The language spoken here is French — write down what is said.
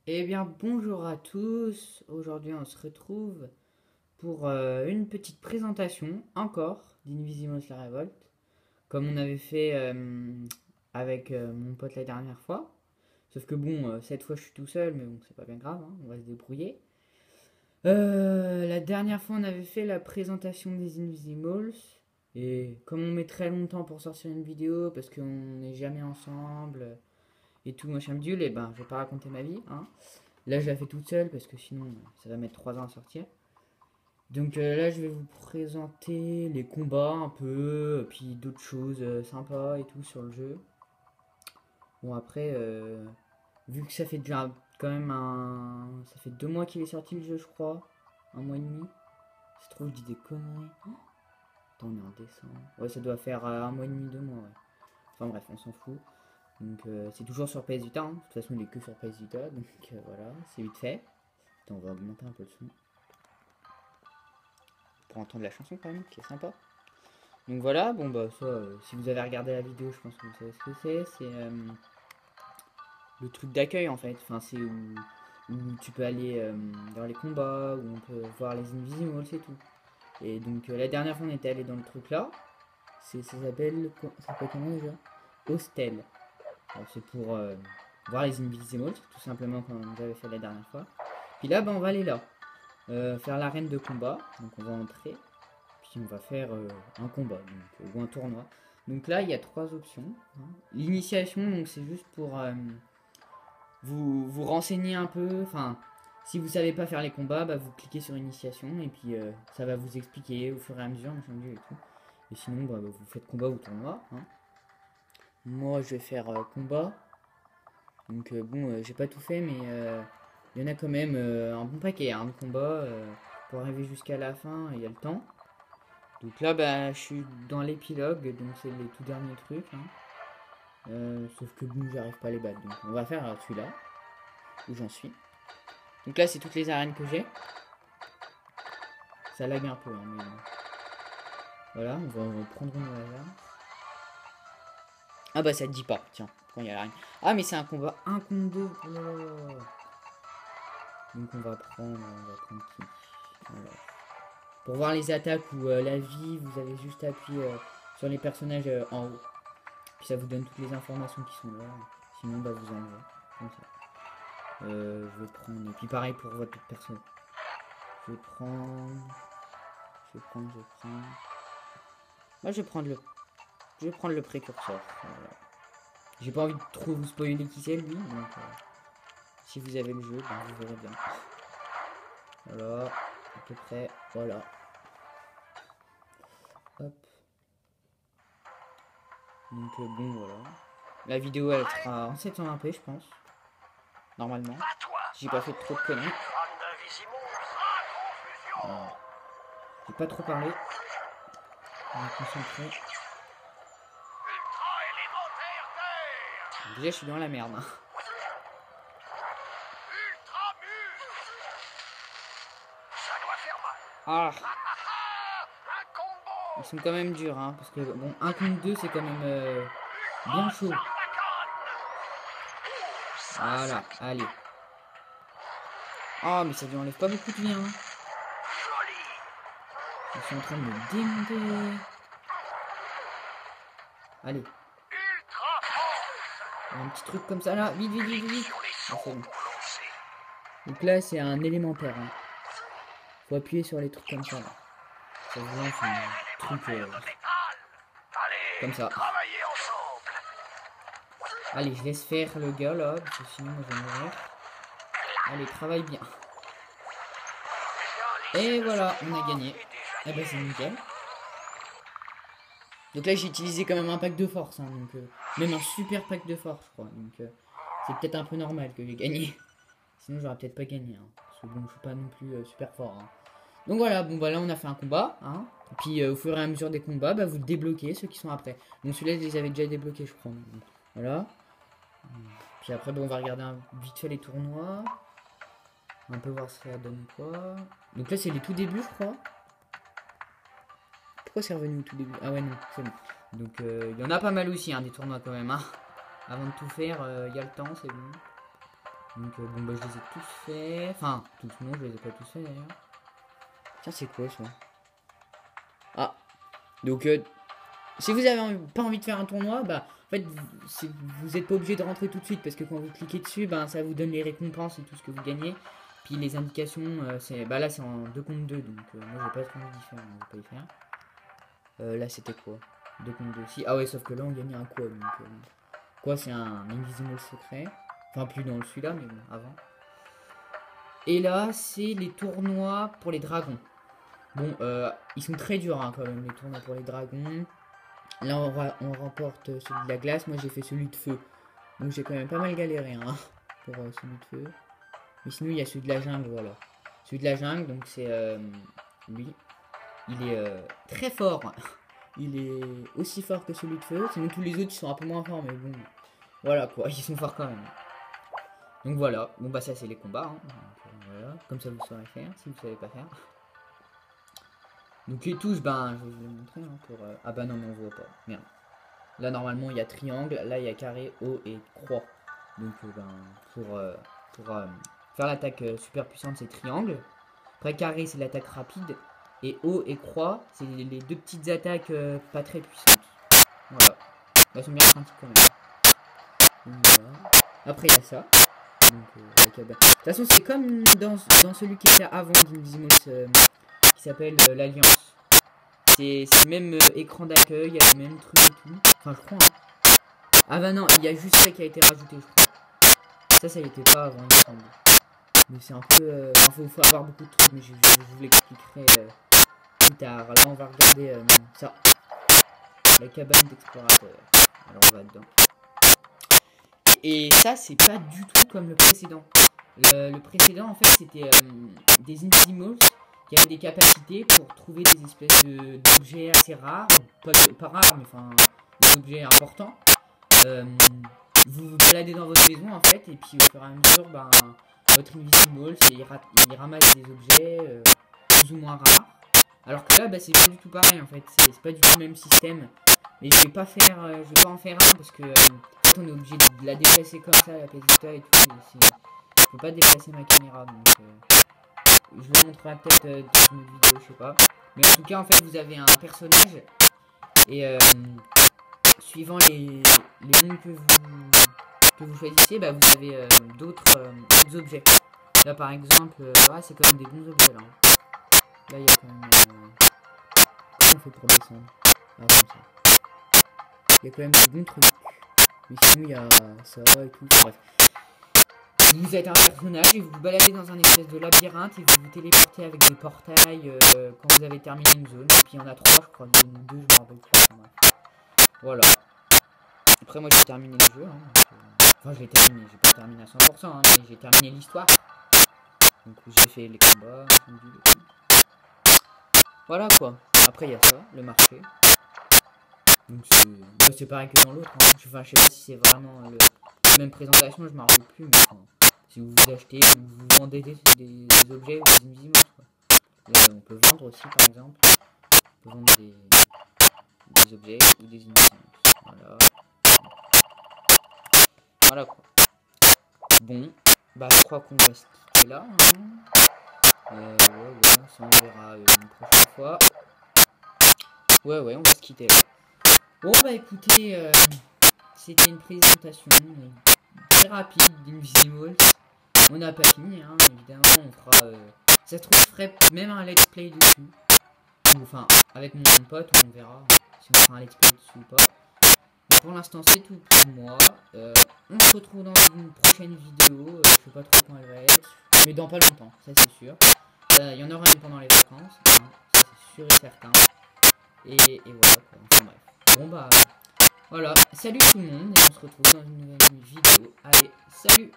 Eh bien, bonjour à tous. Aujourd'hui, on se retrouve pour une petite présentation, encore, d'Invisimals la Révolte, comme on avait fait avec mon pote la dernière fois. Sauf que bon, cette fois, je suis tout seul, mais bon, c'est pas bien grave, hein, on va se débrouiller. La dernière fois, on avait fait la présentation des Invisimals. Et comme on met très longtemps pour sortir une vidéo, parce qu'on n'est jamais ensemble et tout, machin bidule, et ben, je vais pas raconter ma vie, hein. Là, je la fais toute seule parce que sinon, ça va mettre 3 ans à sortir. Donc là, je vais vous présenter les combats un peu, puis d'autres choses sympas et tout sur le jeu. Bon, après, vu que ça fait déjà quand même un. Ça fait 2 mois qu'il est sorti le jeu, je crois. Un mois et demi. C'est trop, je dis des conneries. Oh, attends, on est en décembre. Ouais, ça doit faire un mois et demi, 2 mois, ouais. Enfin bref, on s'en fout. Donc c'est toujours sur PS Vita, hein. De toute façon, il est que sur PS Vita, donc voilà, c'est vite fait. Attends, on va augmenter un peu le son pour entendre la chanson quand même, qui est sympa. Donc voilà, bon bah ça, si vous avez regardé la vidéo, je pense que vous savez ce que c'est. C'est le truc d'accueil en fait. Enfin, c'est où tu peux aller dans les combats, où on peut voir les Invisibles et tout. Et donc la dernière fois, on était allé dans le truc là. Ça s'appelle comment déjà? Hostel. Alors, c'est pour voir les Invisibles, tout simplement comme on avait fait la dernière fois. Puis là, bah, on va aller là. Faire l'arène de combat. Donc on va entrer. Puis on va faire un combat ou un tournoi. Donc là, il y a trois options, hein. L'initiation, donc c'est juste pour vous renseigner un peu. Enfin, si vous savez pas faire les combats, bah, vous cliquez sur initiation et puis ça va vous expliquer au fur et à mesure, et tout. Et sinon, bah, vous faites combat ou tournoi, hein. Moi, je vais faire combat. Donc bon, j'ai pas tout fait, mais il y en a quand même un bon paquet, hein, de combats pour arriver jusqu'à la fin. Il y a le temps. Donc là, bah, je suis dans l'épilogue, donc c'est les tout derniers trucs, hein. Sauf que bon, j'arrive pas à les battre. Donc on va faire celui-là, où j'en suis. Donc là, c'est toutes les arènes que j'ai. Ça lag un peu, hein, mais bon. Voilà, on va prendre une au hasard. Ah bah ça te dit pas, tiens, quand il y a l'arène. Ah mais c'est un combat 1 contre 2. Oh là là. Donc on va prendre qui? Alors, pour voir les attaques ou la vie, vous avez juste appuyé sur les personnages en haut. Puis ça vous donne toutes les informations qui sont là. Sinon, bah vous enlevez. Comme ça. Je vais prendre. Et puis pareil pour votre perso. Je vais prendre. Je vais prendre. Moi, Je vais prendre le précurseur. Voilà. J'ai pas envie de trop vous spoiler qui c'est lui. Donc, si vous avez le jeu, ben, vous verrez bien. Voilà. À peu près. Voilà. Hop. Donc, bon, voilà. La vidéo, elle sera en 720p, je pense. Normalement. Si j'ai pas fait trop de conneries. Voilà. J'ai pas trop parlé. On va concentrer. Déjà, je suis dans la merde, hein. Ah, ils sont quand même durs, hein, parce que bon, un contre 2, c'est quand même bien chaud. Voilà, allez. Ah, mais ça lui enlève pas beaucoup de vie, hein. Ils sont en train de me démonter. Allez. Un petit truc comme ça là. Vite, vite, vite, vite. Ah, c'est bon. Donc là, c'est un élémentaire, hein. Faut appuyer sur les trucs comme ça, là. Ça vous lance un truc comme ça. Allez, je laisse faire le gars là, parce que sinon moi je vais mourir. Allez, travaille bien. Et voilà, on a gagné. Eh ben c'est nickel. Donc là j'ai utilisé quand même un pack de force, hein, donc même un super pack de force je crois. Donc c'est peut-être un peu normal que j'ai gagné. Sinon j'aurais peut-être pas gagné, hein, parce que bon je suis pas non plus super fort, hein. Donc voilà, bon bah là on a fait un combat, hein. Et puis au fur et à mesure des combats, bah, vous débloquez ceux qui sont après. Donc celui-là je les avais déjà débloqués je crois. Donc, voilà. Puis après bon, on va regarder vite fait les tournois. On peut voir ça donne quoi. Donc là c'est les tout débuts je crois. Pourquoi c'est revenu au tout début? Ah ouais non, c'est bon. Donc il y en a pas mal aussi, hein, des tournois quand même, hein. Avant de tout faire, il y a le temps, c'est bon. Donc bon bah je les ai tous faits. Enfin, tous non, je les ai pas tous faits d'ailleurs. Tiens, c'est quoi ça? Ah, donc si vous avez pas envie de faire un tournoi, bah en fait vous êtes pas obligé de rentrer tout de suite parce que quand vous cliquez dessus, bah ça vous donne les récompenses et tout ce que vous gagnez. Puis les indications, c'est bah là c'est en 2 contre 2, donc moi j'ai pas trop envie d'y faire, on va pas y faire. Là c'était quoi? 2 contre 2 si. Ah ouais, sauf que là on gagnait un quoi, donc quoi, c'est un Invisible secret. Enfin plus dans celui-là, mais bon, avant. Et là c'est les tournois pour les dragons. Bon, ils sont très durs hein, quand même, les tournois pour les dragons. Là, on remporte celui de la glace. Moi, j'ai fait celui de feu. Donc, j'ai quand même pas mal galéré hein, pour celui de feu. Mais sinon, il y a celui de la jungle, voilà. Celui de la jungle, donc c'est lui. Il est très fort. Il est aussi fort que celui de feu. Sinon, tous les autres, ils sont un peu moins forts, mais bon. Voilà, quoi. Ils sont forts quand même. Donc, voilà. Bon, bah, ça, c'est les combats. Hein. Donc, voilà. Comme ça, vous saurez faire, si vous savez pas faire. Donc les touches, ben je vais vous les montrer hein, pour... Ah bah non mais on voit pas, merde. Là normalement il y a triangle, là il y a carré, haut et croix. Donc ben pour faire l'attaque super puissante c'est triangle. Après carré c'est l'attaque rapide. Et haut et croix c'est les deux petites attaques pas très puissantes. Voilà. Elles sont bien pratiques quand même. Donc, voilà. Après il y a ça. Donc, de toute façon c'est comme dans celui qui était avant d'Invisimals qui s'appelle l'Alliance. C'est le même écran d'accueil, il y a le même truc et tout. Enfin, je crois. Hein. Ah bah non, il y a juste ça qui a été rajouté, je crois. Ça y était pas avant, il me semble. Mais c'est un peu... faut avoir beaucoup de trucs, mais je vous l'expliquerai plus tard. Là, on va regarder ça. La cabane d'explorateur. Alors, on va dedans. Et ça, c'est pas du tout comme le précédent. Le précédent, en fait, c'était des Invisimals qui avaient des capacités pour trouver des espèces d'objets assez rares, pas rares, mais enfin des objets importants. Vous vous baladez dans votre maison en fait, et puis au fur et à mesure, ben, votre Invisible, il ramasse des objets plus ou moins rares. Alors que là, bah, c'est pas du tout pareil en fait, c'est pas du tout le même système. Mais je vais pas en faire un parce que en fait, on est obligé de la déplacer comme ça, la Pesita et tout. Je peux pas déplacer ma caméra donc. Je vous montrerai peut-être dans une vidéo, je sais pas. Mais en tout cas, en fait, vous avez un personnage. Et suivant les mondes que vous choisissez, bah, vous avez d'autres objets. Là, par exemple, ouais, c'est quand même des bons objets. Là, là il y a quand même... Comment on fait pour descendre? Ah, comme ça. Il y a quand même des bons trucs. Mais sinon, il y a ça et tout. Bref. Vous êtes un personnage et vous vous baladez dans un espèce de labyrinthe et vous vous téléportez avec des portails quand vous avez terminé une zone. Et puis il y en a 3, je crois, il y en a 2, je me rappelle plus. Voilà. Après moi j'ai terminé le jeu. Hein, enfin je l'ai terminé, j'ai pas terminé à 100%, hein, mais j'ai terminé l'histoire. Donc j'ai fait les combats, voilà quoi. Après il y a ça, le marché. Donc c'est pareil que dans l'autre. Hein. Enfin je sais pas si c'est vraiment la même présentation, je m'en rappelle plus. Mais enfin, si vous achetez ou vous vendez des objets ou des invisibles, on peut vendre aussi par exemple. On peut vendre des objets ou des invisibles. Voilà. Voilà quoi. Bon, bah je crois qu'on va se quitter là. Hein. Ouais, ça on verra une prochaine fois. Ouais, on va se quitter là. Bon bah écoutez, c'était une présentation très rapide d'Invisimals. On n'a pas fini, hein, évidemment, on fera... ça se trouve, je ferai même un let's play dessus. Enfin, avec mon pote, on verra si on fera un let's play dessus ou pas. Mais pour l'instant, c'est tout pour moi. On se retrouve dans une prochaine vidéo. Je sais pas trop quand elle va être, mais dans pas longtemps, ça c'est sûr. Il y en aura une pendant les vacances, hein, ça c'est sûr et certain. Et voilà, quoi. Enfin bref. Bon bah, voilà. Salut tout le monde, et on se retrouve dans une nouvelle vidéo. Allez, salut!